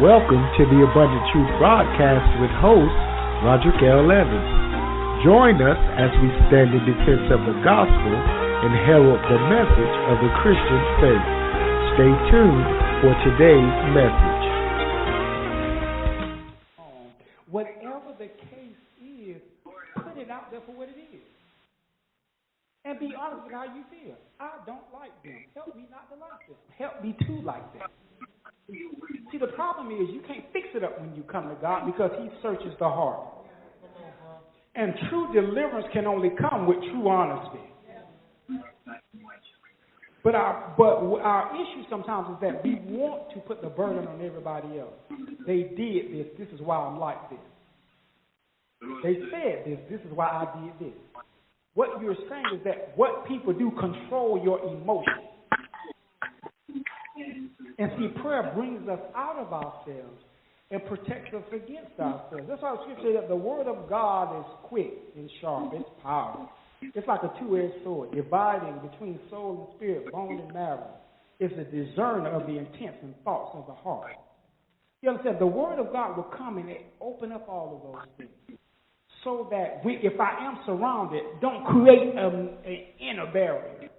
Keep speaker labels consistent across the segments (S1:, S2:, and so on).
S1: Welcome to the Abundant Truth Broadcast with host Roderick L. Evans. Join us as we stand in defense of the gospel and herald the message of the Christian faith. Stay tuned for today's message.
S2: Whatever the case is, put it out there for what it is. And be honest with how you feel. I don't like them. Help me not to like them. Help me to like them. See, the problem is you can't fix it up when you come to God because He searches the heart. And true deliverance can only come with true honesty. But our issue sometimes is that we want to put the burden on everybody else. They did this. This is why I'm like this. They said this. This is why I did this. What you're saying is that what people do control your emotions. And see, prayer brings us out of ourselves and protects us against ourselves. That's why the scripture says that the word of God is quick and sharp. It's powerful. It's like a two-edged sword, dividing between soul and spirit, bone and marrow. It's a discerner of the intents and thoughts of the heart. You understand? The word of God will come and open up all of those things. So that if I am surrounded, don't create an inner barrier.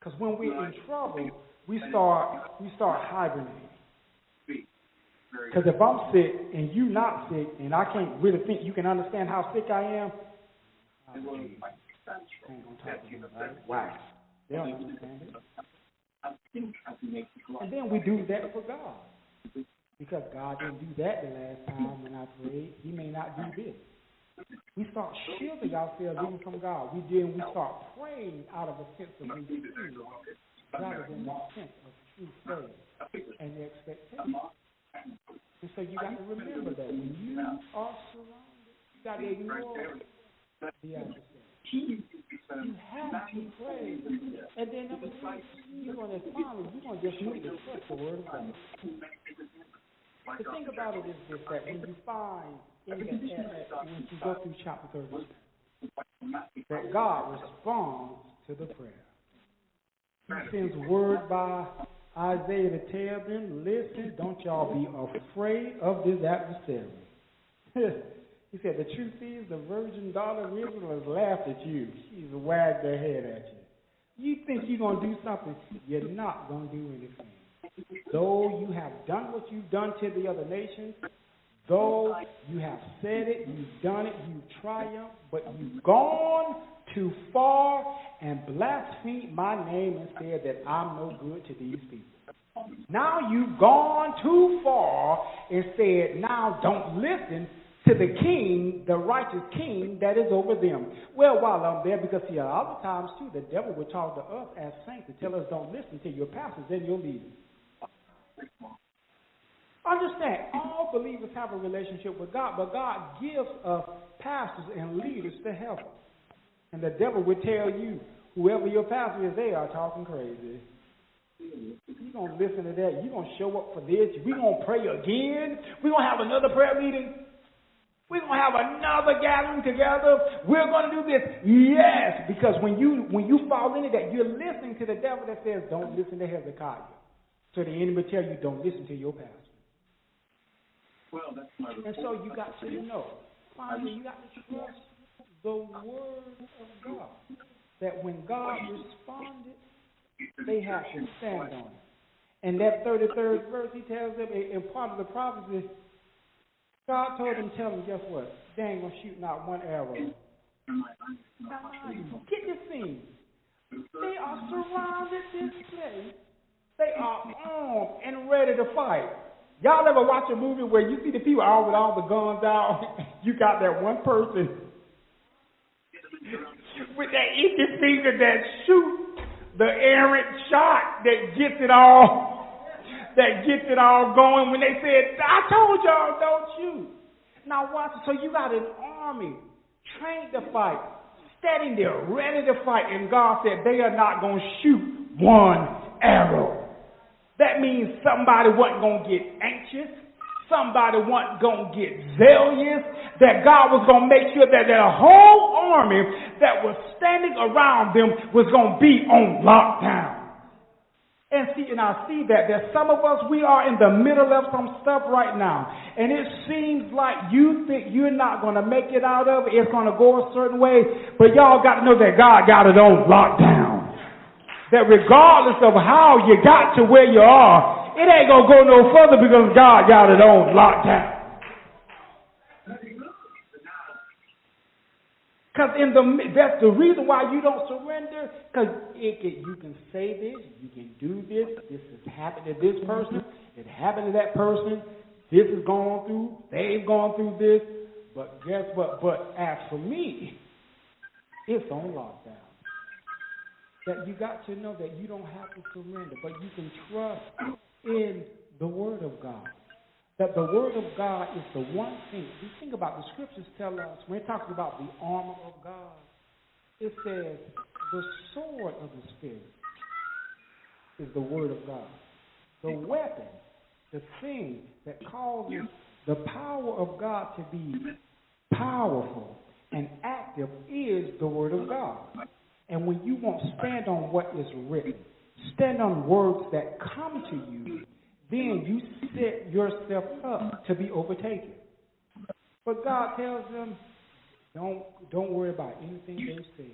S2: Because when we're in trouble, we start hibernating. Because if I'm sick and you not sick, and I can't really think you can understand how sick I am, I ain't gonna talk to you about it. Why? They don't understand it. And then we do that for God. Because God didn't do that the last time when I prayed. He may not do this. We start shielding ourselves even from God. We start praying out of a sense of routine rather than a sense of true faith and expectation. And so you got to remember that when you are surrounded, you got to ignore the adversary. You have to pray. And then number three, you're going to just need to trust the word of God. The thing about it is this, that when you find when you go through chapter 30, that God responds to the prayer. He sends word by Isaiah to tell them, listen, don't y'all be afraid of this adversary. He said, the truth is the virgin daughter of Israel has laughed at you. She's wagged her head at you. You think you're going to do something? You're not going to do anything. Though you have done what you've done to the other nations, though you have said it, you've done it, you've triumphed, but you've gone too far and blasphemed my name and said that I'm no good to these people. Now you've gone too far and said, now don't listen to the king, the righteous king that is over them. Well, while I'm there, because see, a lot of times too, the devil will talk to us as saints to tell us don't listen to your pastors and your leaders. Understand, all believers have a relationship with God, but God gives us pastors and leaders to help us. And the devil will tell you, whoever your pastor is, they are talking crazy. You're going to listen to that. You're going to show up for this. We're going to pray again. We're going to have another prayer meeting. We're going to have another gathering together. We're going to do this. Yes, because when you fall into that, you're listening to the devil that says, don't listen to Hezekiah. So the enemy will tell you, don't listen to your pastor. And so you got to know, finally, you got to trust the word of God. That when God responded, they have to stand on it. And that 33rd verse, he tells them, in part of the prophecy, God told them, tell them, guess what? They ain't going to shoot not one arrow. Now, get this scene. They are surrounded this place. They are armed and ready to fight. Y'all ever watch a movie where you see the people all with all the guns out? You got that one person with that itchy finger that shoots the errant shot that gets it all going when they said, I told y'all don't shoot. Now watch it. So you got an army trained to fight, standing there ready to fight, and God said they are not going to shoot one arrow. That means somebody wasn't going to get anxious. Somebody wasn't going to get zealous. That God was going to make sure that the whole army that was standing around them was going to be on lockdown. And I see that some of us, we are in the middle of some stuff right now. And it seems like you think you're not going to make it out of it. It's going to go a certain way. But y'all got to know that God got it on lockdown. That regardless of how you got to where you are, it ain't going to go no further because God got it on lockdown. Because that's the reason why you don't surrender. Because you can say this, you can do this. This has happened to this person. It happened to that person. This is going through. They've gone through this. But guess what? But as for me, it's on lockdown. That you got to know that you don't have to surrender, but you can trust in the Word of God. That the Word of God is the one thing. We think about the Scriptures tell us, when it talks about the armor of God, it says the sword of the Spirit is the Word of God. The weapon, the thing that causes the power of God to be powerful and active is the Word of God. And when you won't stand on what is written, stand on words that come to you, then you set yourself up to be overtaken. But God tells them, don't worry about anything they say.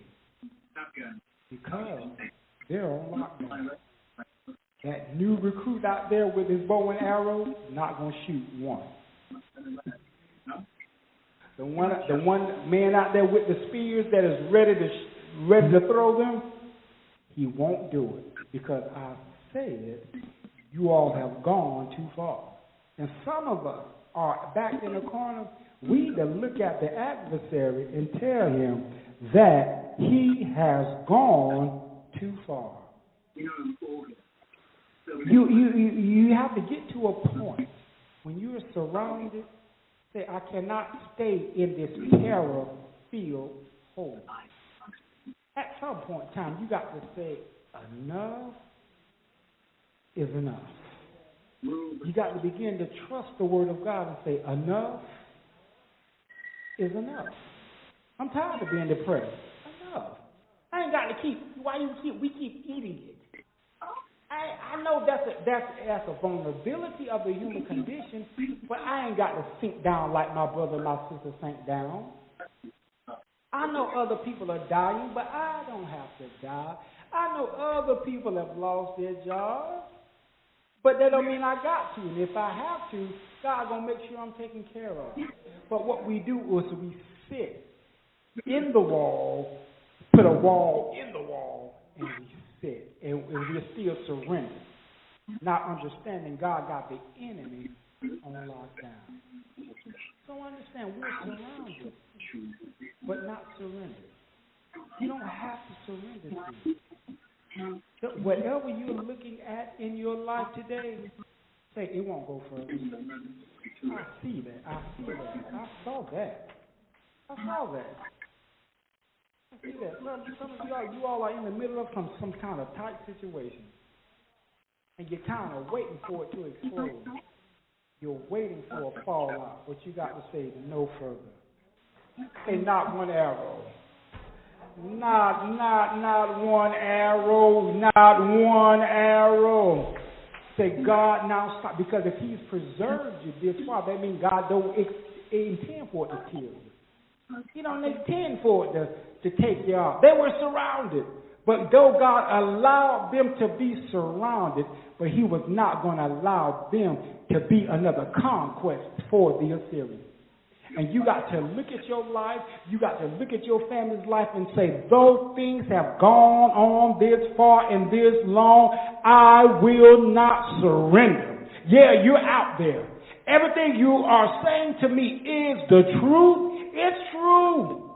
S2: Because they're on lockdown. That new recruit out there with his bow and arrow, not going to shoot one. The one man out there with the spears that is ready to throw them, he won't do it. Because I said, you all have gone too far. And some of us are back in the corner. We need to look at the adversary and tell him that he has gone too far. You have to get to a point when you are surrounded, say, I cannot stay in this terror-filled hole. At some point in time, you got to say, enough is enough. You got to begin to trust the Word of God and say, enough is enough. I'm tired of being depressed. Enough. I ain't got to we keep eating it. I know that's a vulnerability of the human condition, but I ain't got to sink down like my brother and my sister sank down. I know other people are dying, but I don't have to die. I know other people have lost their jobs, but that don't mean I got to. And if I have to, God going to make sure I'm taken care of. But what we do is we sit in the wall, put a wall in the wall, and we sit. And we're still surrendered, not understanding God got the enemy on lockdown. So understand, we're surrounded, but not surrendered. You don't have to surrender to it. So whatever you're looking at in your life today, say, it won't go further. I see that. I saw that. See that. Some of you all are in the middle of some kind of tight situation. And you're kind of waiting for it to explode. You're waiting for a fallout, but you got to say no further. Say not one arrow. Not one arrow. Not one arrow. Say, God, now stop. Because if he's preserved you this far, that means God don't intend for it to kill you. He don't intend for it to take you out. They were surrounded. But though God allowed them to be surrounded, but he was not going to allow them to be another conquest for the Assyrians. And you got to look at your life, you got to look at your family's life and say, those things have gone on this far and this long, I will not surrender. Yeah, you're out there. Everything you are saying to me is the truth. It's true.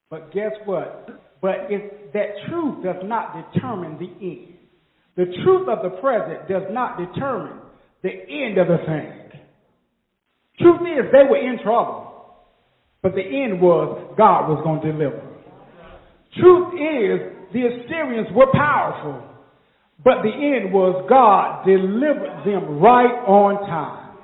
S2: But guess what? But that truth does not determine the end. The truth of the present does not determine the end of the thing. Truth is, they were in trouble. But the end was God was going to deliver. Truth is, the Assyrians were powerful. But the end was God delivered them right on time.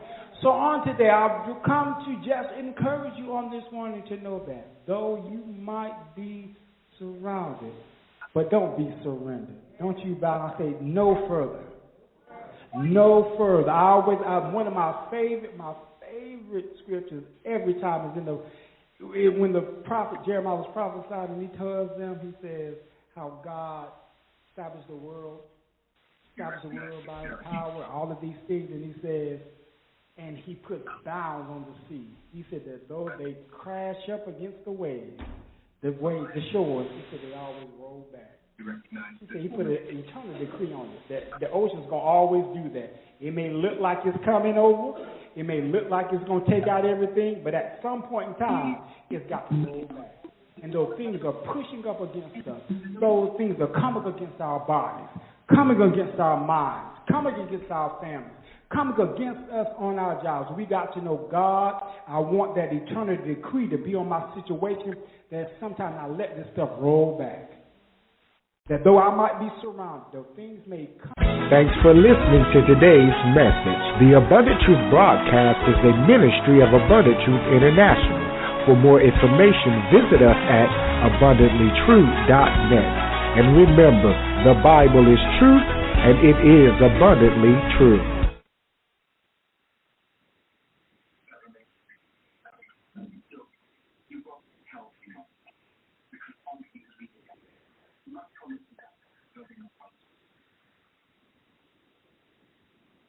S2: So on today, I've come to just encourage you on this morning to know that though you might be surrounded, but don't be surrendered. Don't you bow and say no further. No further. One of my favorite scriptures every time is when the prophet Jeremiah was prophesying, and he tells them, he says how God established the world by his power, all of these things, and he says, and he put bounds on the sea. He said that though they crash up against the waves, the shores, he said they always roll back. He said he put an eternal decree on it, that the ocean's going to always do that. It may look like it's coming over. It may look like it's going to take out everything, but at some point in time, it's got to roll back. And those things are pushing up against us. Those things are coming against our bodies, coming against our minds, coming against our families, coming against us on our jobs. We got to know, God, I want that eternal decree to be on my situation, that sometimes I let this stuff roll back. That though I might be surrounded, though things may come.
S1: Thanks for listening to today's message. The Abundant Truth broadcast is a ministry of Abundant Truth International. For more information, visit us at abundantlytruth.net. And remember, the Bible is truth, and it is abundantly true.